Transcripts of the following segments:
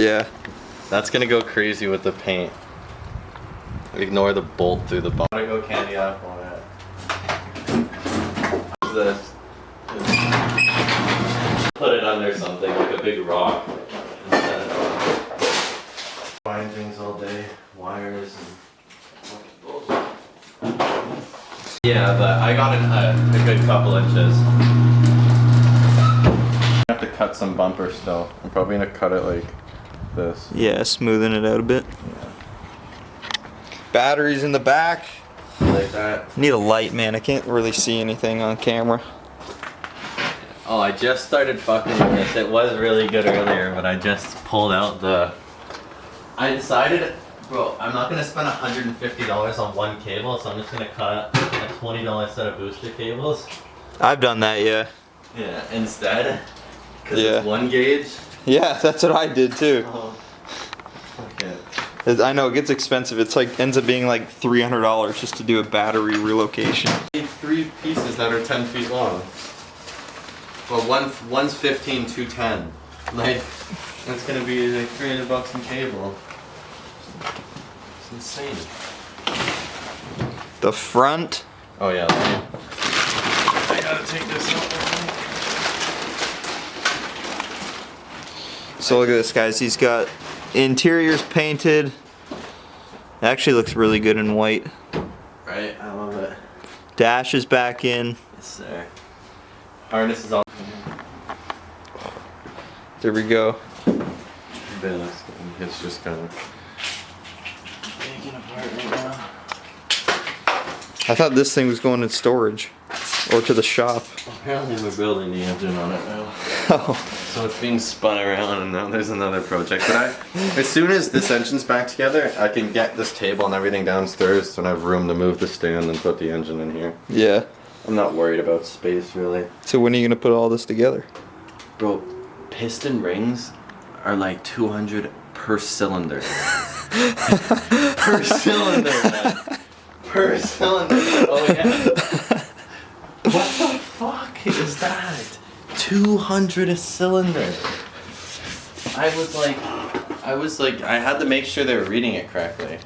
Yeah. That's gonna go crazy with the paint. Ignore the bolt through the bottom. Go candy apple on it. What's this? Put it under something, like a big rock. Instead of find things all day, wires and yeah, but I got a good couple inches. I have to cut some bumpers still. I'm probably gonna cut it like this. Yeah, smoothing it out a bit. Yeah. Batteries in the back. Like that. Need a light, man. I can't really see anything on camera. Oh, I just started fucking with this. It was really good earlier, but I just pulled out the... I decided, bro, I'm not gonna spend $150 on one cable, so I'm just gonna cut a $20 set of booster cables. I've done that, yeah. Yeah, instead. Because Yeah. it's 1 gauge. Yeah, that's what I did too. Oh. Okay. I know it gets expensive. It's like ends up being like $300 just to do a battery relocation. 3 pieces that are 10 feet long. Well, one's 15, 210. Like, that's gonna be like $300 in cable. It's insane. The front. Oh yeah. I gotta take this out. So look at this, guys. He's got interiors painted. It actually looks really good in white. Right, I love it. Dash is back in. Yes, sir. Harness is all. There we go. It's just kind of taking apart right now. I thought this thing was going in storage or to the shop. Apparently we're building the engine on it now. Oh. So it's being spun around and now there's another project. But as soon as this engine's back together, I can get this table and everything downstairs so I have room to move the stand and put the engine in here. Yeah. I'm not worried about space really. So when are you gonna put all this together? Bro, piston rings are like 200 per cylinder. Per cylinder, man. Per cylinder. Oh yeah. What the fuck is that? 200 a cylinder. I was like, I had to make sure they were reading it correctly.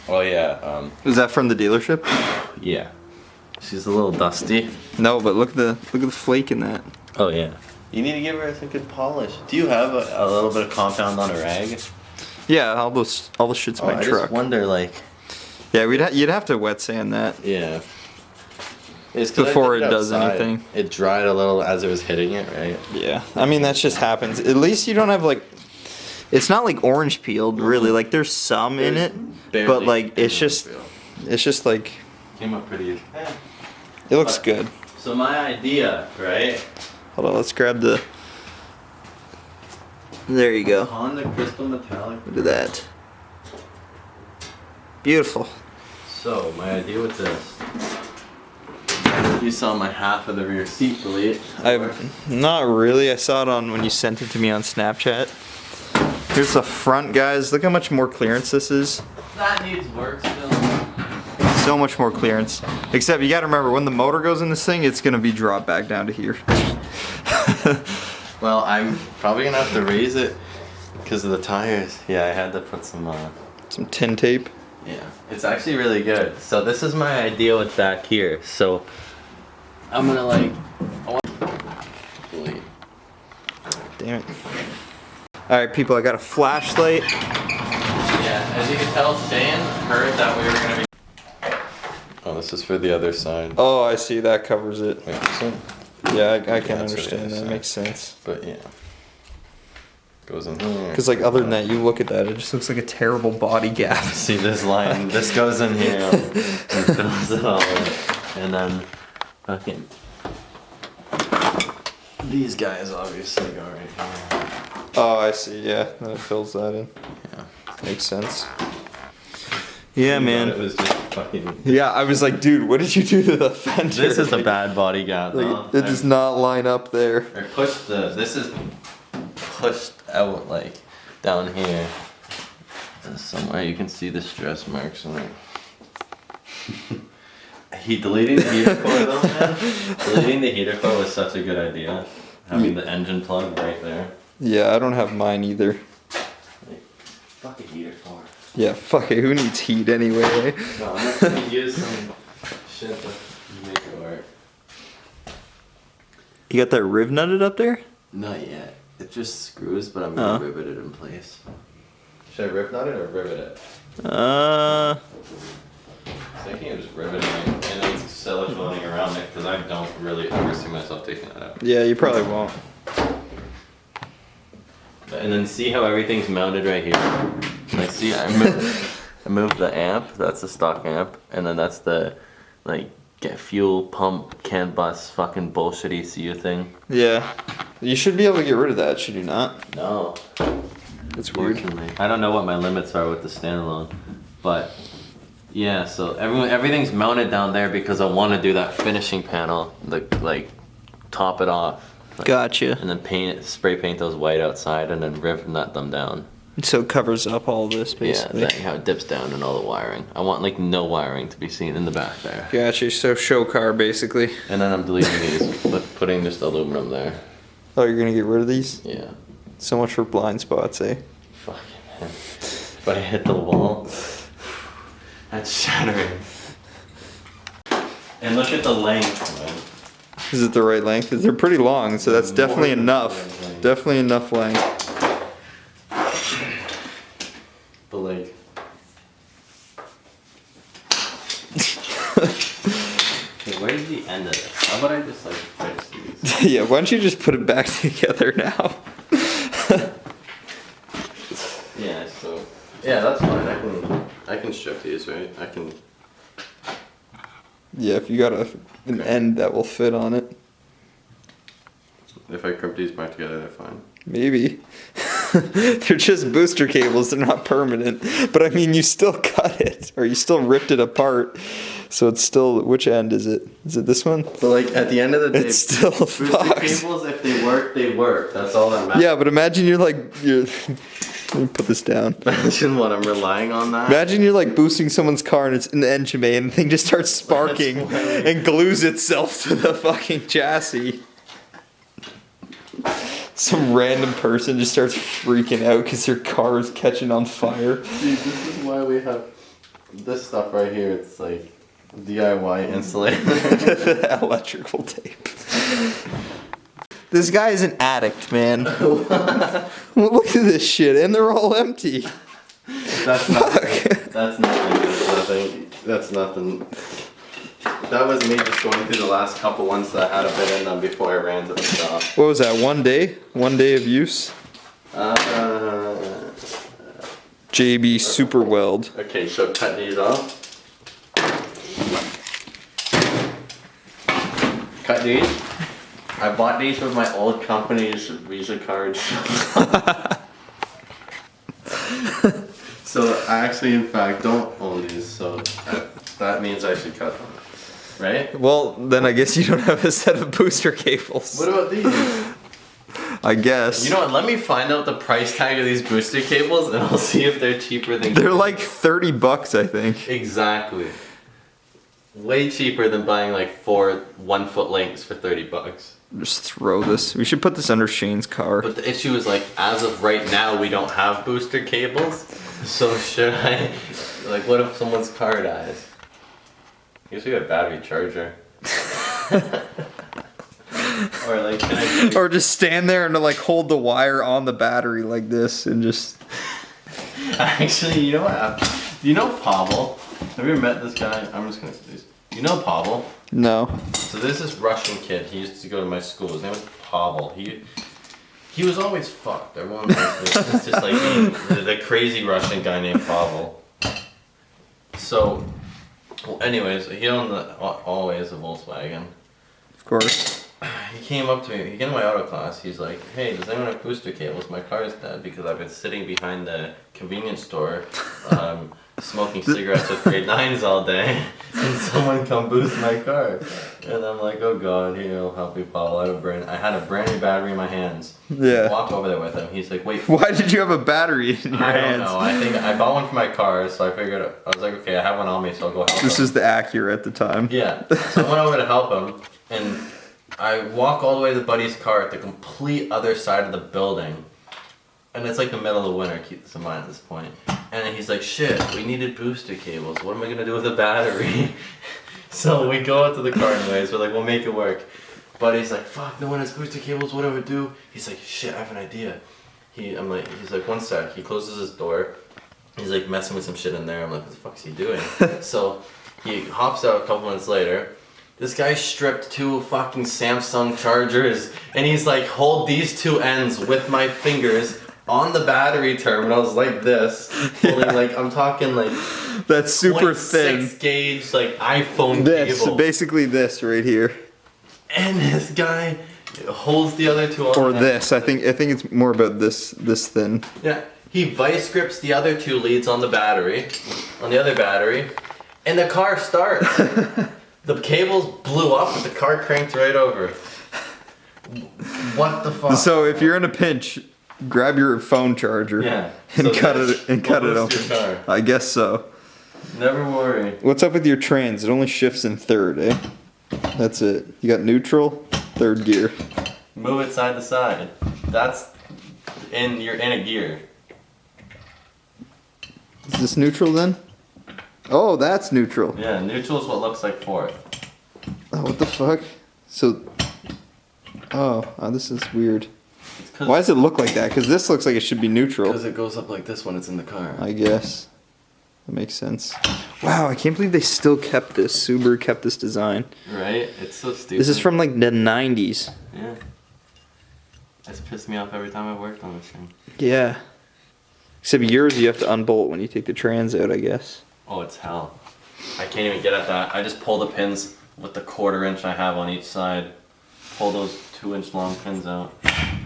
Oh yeah. Was that from the dealership? Yeah. She's a little dusty. No, but look at the flake in that. Oh yeah. You need to give her a good polish. Do you have a little bit of compound on a rag? Yeah, all the shit's my I truck. just wonder, like. Yeah, you'd have to wet sand that. Yeah. It's 'cause Before I did it does outside. anything. It dried a little as it was hitting it, right? Yeah, I mean that just happens. At least you don't have like, it's not like orange peeled really. Like there's some in it, but like it's just like. Came up pretty easy. It looks good. So my idea, right? Hold on, let's grab the. There you go. Honda Crystal Metallic. Look at that. Beautiful. So my idea with this. You saw my half of the rear seat delete. Not really. I saw it on when you sent it to me on Snapchat. Here's the front, guys. Look how much more clearance this is. That needs work still. So much more clearance. Except you gotta remember, when the motor goes in this thing, it's gonna be dropped back down to here. Well, I'm probably gonna have to raise it because of the tires. Yeah, I had to put some tin tape. Yeah, it's actually really good. So this is my idea with back here. So I'm gonna like. Damn it. Alright, people, I got a flashlight. Yeah, as you can tell, Shane heard that we were gonna be. Oh, this is for the other side. Oh, I see. That covers it. Wait, so? Yeah, I can understand that. Makes sense. But yeah. Goes in here. Because like other than that, you look at that, it just looks like a terrible body gap. See this line? This goes in here and fills it all in. And then fucking these guys obviously go right here. Oh, I see. Yeah, then it fills that in. Yeah. Makes sense. Yeah, man. It was just fucking. Yeah, I was like, dude, what did you do to the fender? This is a bad body gap. Like, it does not line up there. Or this is pushed out like down here. Somewhere you can see the stress marks on it. Deleting the heater core though, man. Deleting the heater core was such a good idea. Having the engine plug right there. Yeah, I don't have mine either. fuck a heater for? Yeah, fuck it. Who needs heat anyway? No, I'm not gonna use some shit to make it work. You got that riv nutted up there? Not yet. It just screws, but I'm gonna rivet it in place. Should I riv nut it or rivet it? Thinking of just riveting it and then siliconing around it because I don't really ever see myself taking that out. Yeah, you probably won't. And then see how everything's mounted right here? Like, see, I moved the amp, that's the stock amp, and then that's the, like, get fuel pump, CAN bus, fucking bullshit ECU thing. Yeah. You should be able to get rid of that, should you not? No. That's weird. I don't know what my limits are with the standalone, but yeah, so everything's mounted down there because I want to do that finishing panel, like top it off. Like, Gotcha. And then spray paint those white outside and then riv nut them down. So it covers up all this, basically. Yeah, how it dips down and all the wiring. I want like no wiring to be seen in the back there. Gotcha, so show car, basically. And then I'm deleting these, but putting just aluminum there. Oh, you're gonna get rid of these? Yeah. So much for blind spots, eh? Fucking man. If I hit the wall, that's shattering. And look at the length, man. Is it the right length? Because they're pretty long, so that's definitely enough. Definitely enough length. But like... Okay, where's the end of this? How about I just like fix these? Yeah, why don't you just put it back together now? Yeah, so... Yeah, that's fine. I can strip these, right? I can... Yeah, if you got an end that will fit on it. If I crimp these back together, they're fine. Maybe. They're just booster cables, they're not permanent. But I mean, you still cut it, or you still ripped it apart. So it's still, which end is it? Is it this one? But like, at the end of the day, it's still a booster fox. cables, if they work, they work. That's all that matters. Yeah, but imagine you're let me put this down. Imagine what, I'm relying on that? Imagine you're like boosting someone's car and it's in the engine bay and the thing just starts sparking and glues itself to the fucking chassis. Some random person just starts freaking out because their car is catching on fire. Dude, this is why we have this stuff right here. It's like DIY insulated. Electrical tape. This guy is an addict, man. Look at this shit, and they're all empty. That's nothing. That's nothing. That's nothing. That's nothing. That was me just going through the last couple ones that had a bit in them before I ran to the shop. What was that, 1 day? 1 day of use? JB Super Weld. Okay, so cut these off. Cut these. I bought these with my old company's Visa cards. So I actually, in fact, don't own these, so that means I should cut them. Right? Well, then I guess you don't have a set of booster cables. What about these? I guess. You know what, let me find out the price tag of these booster cables and I'll see if they're cheaper than... They're like $30, I think. Exactly. Way cheaper than buying like 4 1-foot links for $30. Just throw this. We should put this under Shane's car. But the issue is like, as of right now, we don't have booster cables. So should I... Like, what if someone's car dies? I guess we got a battery charger. Or like, can I... Or just stand there and like hold the wire on the battery like this and just... Actually, you know what? You know Pavel? Have you ever met this guy? I'm just gonna say this. You know Pavel? No. So there's this Russian kid. He used to go to my school. His name was Pavel. He was always fucked. Everyone was just like the crazy Russian guy named Pavel. So, well, anyways, he owned always a Volkswagen. Of course. He came up to me. He came to my auto class. He's like, "Hey, does anyone have booster cables? My car is dead because I've been sitting behind the convenience store, smoking cigarettes with grade 9s all day. Can someone come boost my car?" And I'm like, "Oh God, here, I'll help you, Paul. I had a brand new battery in my hands." Yeah. I walked over there with him. He's like, "Wait." Why did you have a battery in your I hands? don't know. I think I bought one for my car, so I figured I was like, "Okay, I have one on me, so I'll go help him." This is the Acura at the time. Yeah. So I went over to help him, and I walk all the way to the buddy's car at the complete other side of the building. And it's like the middle of winter, keep this in mind at this point. And then he's like, shit, we needed booster cables. What am I gonna do with a battery? So we go out to the car anyways, we're like, we'll make it work. But he's like, fuck, no one has booster cables, what do I do? He's like, shit, I have an idea. He's like, one sec. He closes his door. He's like messing with some shit in there. I'm like, what the fuck's he doing? So he hops out a couple minutes later. This guy stripped 2 fucking Samsung chargers, and he's like, hold these 2 ends with my fingers on the battery terminals like this. Holding like, I'm talking like That's super thin. 6 gauge like iPhone This, cable. basically this right here. And this guy holds the other 2 on Or the this. I think it's more about this thin. Yeah. He vice grips the other 2 leads on the other battery, and the car starts. The cables blew up, but the car cranked right over. What the fuck? So if you're in a pinch, grab your phone charger and cut it open. I guess so. Never worry. What's up with your trans? It only shifts in third, eh? That's it. You got neutral, third gear. Move it side to side. You're in a gear. Is this neutral then? Oh, that's neutral. Yeah, neutral is what looks like fourth. Oh, what the fuck? So, this is weird. Why does it look like that? Because this looks like it should be neutral. Because it goes up like this when it's in the car. I guess. That makes sense. Wow, I can't believe they still kept this. Subaru kept this design. Right? It's so stupid. This is from like the 90s. Yeah. It's pissed me off every time I worked on this thing. Yeah. Except yours, you have to unbolt when you take the trans out, I guess. Oh, it's hell. I can't even get at that. I just pull the pins with the 1/4 inch I have on each side. Pull those 2-inch long pins out.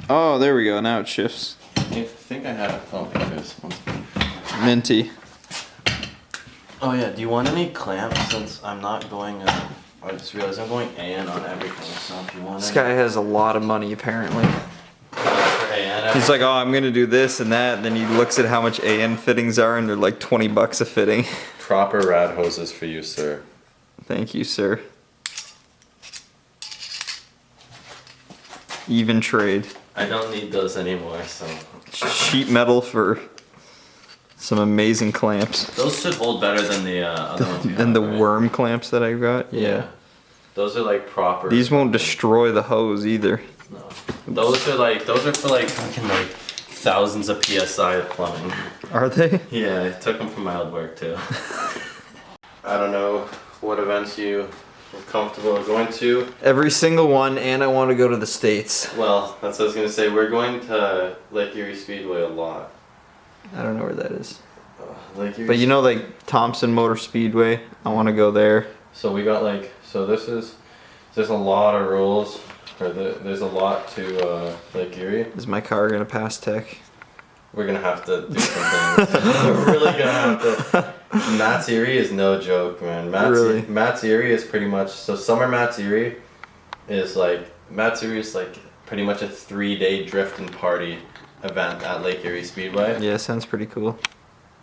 Oh, there we go. Now it shifts. I think I had it felt like this once. Minty. Oh yeah, do you want any clamps since I'm not going, I just realized I'm going AN on everything, so if you want This guy has a lot of money, apparently. He's like, oh, I'm going to do this and that. And then he looks at how much AN fittings are, and they're like $20 a fitting. Proper rad hoses for you, sir. Thank you, sir. Even trade. I don't need those anymore, so. Sheet metal for some amazing clamps. Those should hold better than the other ones you And have, the right? worm clamps that I got. Yeah. Those are like proper. These won't destroy the hose either. No. Those are for like fucking like thousands of PSI of plumbing. Are they? Yeah, I took them from my old work too. I don't know what events you were comfortable going to. Every single one, and I want to go to the States. Well, that's what I was gonna say. We're going to Lake Erie Speedway a lot. I don't know where that is. Lake Erie. But you know, like Thompson Motor Speedway, I want to go there. So we got like, there's a lot of rules, or there's a lot to Lake Erie. Is my car gonna pass tech? We're gonna have to do some things. We're really gonna have to. Matt's Erie is no joke, man. Matt's Erie is pretty much, so summer Matt's Erie is like pretty much a 3-day drift and party event at Lake Erie Speedway. Yeah, sounds pretty cool.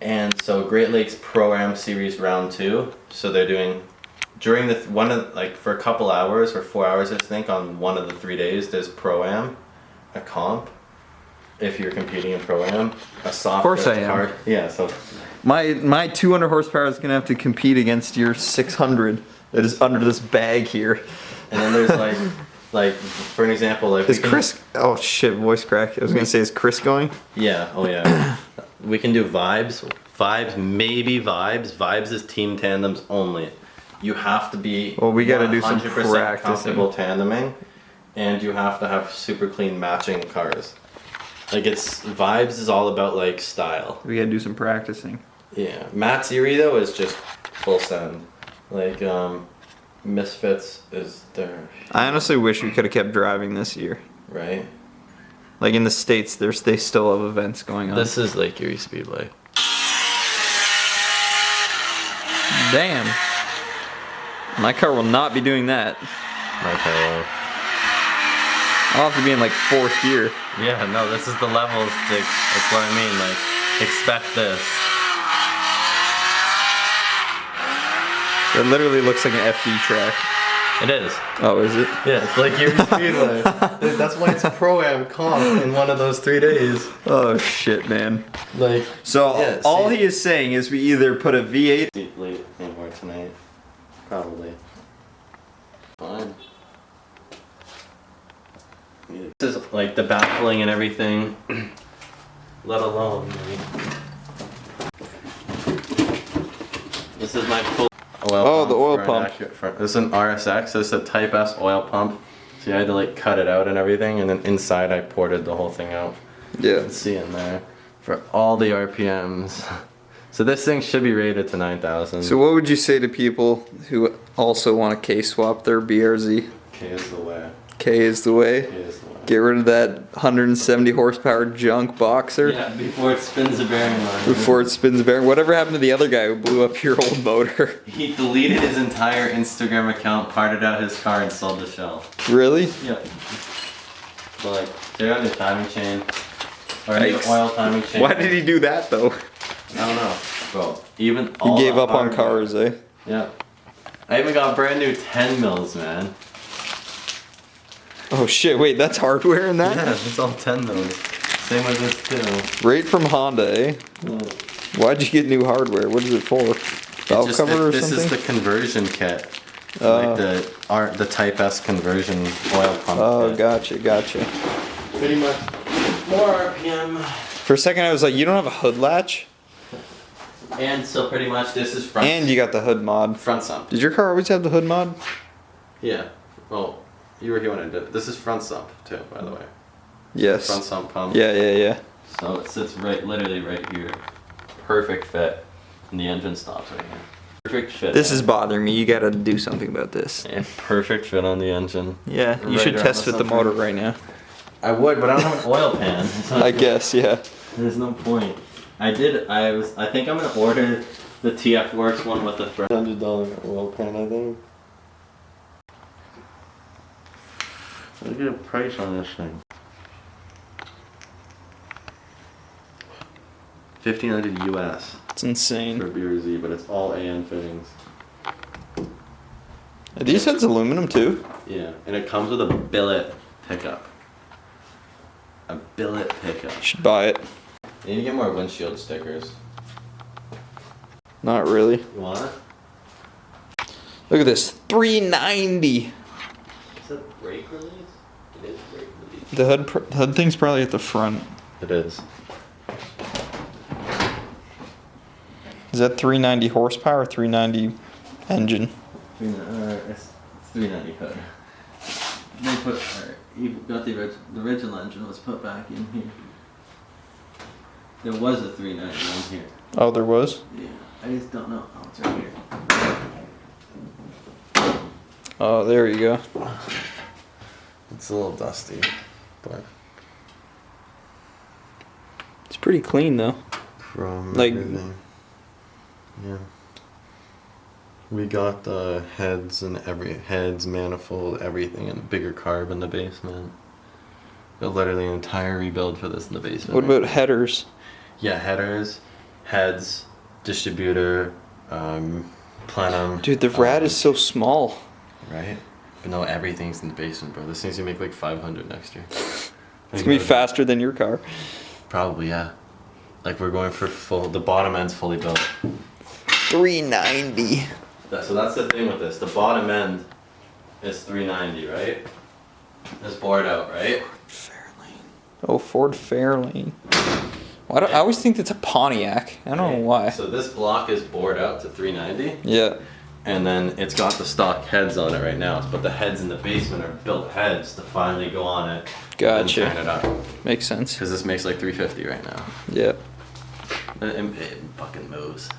And so Great Lakes Pro-Am Series Round 2, so they're doing, during for a couple hours, or 4 hours I think, on one of the 3 days, there's Pro-Am, a comp, if you're competing in Pro-Am, a soft Of course I am. card. Yeah, so. My 200 horsepower is gonna have to compete against your 600 that is under this bag here. And then there's like for an example, like Is Chris? Oh shit, voice crack. I was gonna say, is Chris going? Yeah. Oh yeah. We can do vibes, maybe vibes. Vibes is team tandems only. You have to be. Well, we gotta do some 100% practicing. comfortable tandeming, and you have to have super clean matching cars. Like vibes is all about like style. We gotta do some practicing. Yeah. Matt's Erie though is just full send. Like Misfits is there. I honestly wish we could have kept driving this year. Right. Like in the States, they still have events going on. This is Lake Erie Speedway. Damn. My car will not be doing that. My car. I'll have to be in like 4th gear. Yeah, no, this is the levels. That's what I mean. Like, expect this. It literally looks like an FD track. It is. Oh, is it? Yeah, it's like Erie Speedway. That's why it's Pro-Am comp in one of those 3 days. Oh shit, man. Like, So yeah, all see- he is saying is we either put a V8. Sleep late anymore tonight. Probably. Fine. This is like the baffling and everything. Let alone me. This is my full oil Oh, pump the oil for an pump. accurate front. This is an RSX. This is a Type S oil pump. So I had to like cut it out and everything, and then inside I ported the whole thing out. You Yeah. can see in there for all the RPMs. So this thing should be rated to 9,000. So what would you say to people who also want to K swap their BRZ? K is the way. K is the way. K is the way. Get rid of that 170 horsepower junk boxer Yeah, before it spins the bearing line. before it spins the bearing. Whatever happened to the other guy who blew up your old motor? He deleted his entire Instagram account, parted out his car, and sold the shell. Really? Yeah. But like, they're on the timing chain. Or the Yikes. oil timing chain. Why did he do that though? I don't know. Bro, even He all gave the up on hardware- cars, eh? Yeah. I even got brand new 10 mils, man. Oh shit, wait, that's hardware in that? Yeah, it's all 10 mils. Same with this too. Right from Honda, eh? Yeah. Why'd you get new hardware? What is it for? Valve Just cover or this something? is the conversion kit. Like the Type S conversion oil pump Oh, kit. gotcha. Pretty much more RPM. For a second I was like, you don't have a hood latch? And so pretty much this is front. And you got the hood mod. front sump. Did your car always have the hood mod? Yeah. Well, you were here when I did it. This is front sump too, by the way. Yes. Front sump pump. Yeah. So it sits literally right here. Perfect fit. And the engine stops right here. Perfect fit. This is bothering me. You gotta do something about this. And perfect fit on the engine. Yeah, you Right should around test the fit the sunroof. motor right now. I would, but I don't have an oil pan. So I guess, yeah. There's no point. I think I'm gonna order the TF Works one with the $100 oil pan, I think. Look at the price on this thing. 1,500 US It's insane. for BRZ, but it's all AN fittings. Are these heads aluminum too? Yeah, and it comes with a billet pickup. A billet pickup. You should buy it. You need to get more windshield stickers. Not really. You want it? Look at this. $390. Is that brake release? It is brake release. The hood thing's probably at the front. It is. Is that 390 horsepower or 390 engine? It's 390 hood. They put, you got the original engine was put back in here. There was a 390 in here. Oh, there was? Yeah, I just don't know. Oh, it's right here. Oh, there you go. It's a little dusty, but It's pretty clean though. from Like- everything. Yeah. We got the heads, manifold, everything, and a bigger carb in the basement. Got literally an entire rebuild for this in the basement. What about headers? Yeah, headers, heads, distributor, plenum. Dude, the rad is so small. Right? But no, everything's in the basement, bro. This thing's gonna make like 500 next year. It's gonna be faster than your car. Probably, yeah. Like we're going for the bottom end's fully built. 390. So that's the thing with this. The bottom end is 390, right? It's bored out, right? Fairlane. Oh, Ford Fairlane. Why I always think it's a Pontiac. I don't know why. So this block is bored out to 390, Yeah. and then it's got the stock heads on it right now. But the heads in the basement are built heads to finally go on it. Gotcha. And turn it up. Makes sense. Because this makes like 350 right now. Yeah. It fucking moves.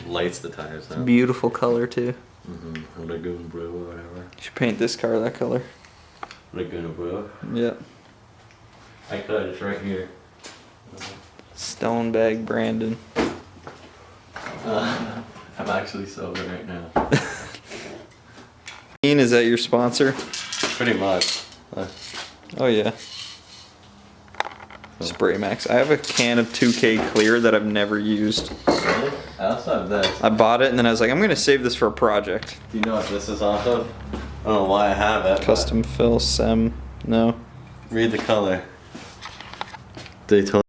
Lights the tires up. Beautiful color too. Lagoon Blue or whatever. You should paint this car that color. Laguna Blue. Yeah. I could, it's right here. Stonebag Brandon. I'm actually sober right now. Is that your sponsor? Pretty much. Oh yeah. Spray Max. I have a can of 2K Clear that I've never used. Really? I also have this. I bought it and then I was like, I'm gonna save this for a project. Do you know what this is off of? I don't know why I have it. Custom fill, Sem. No. Read the color. Daytona.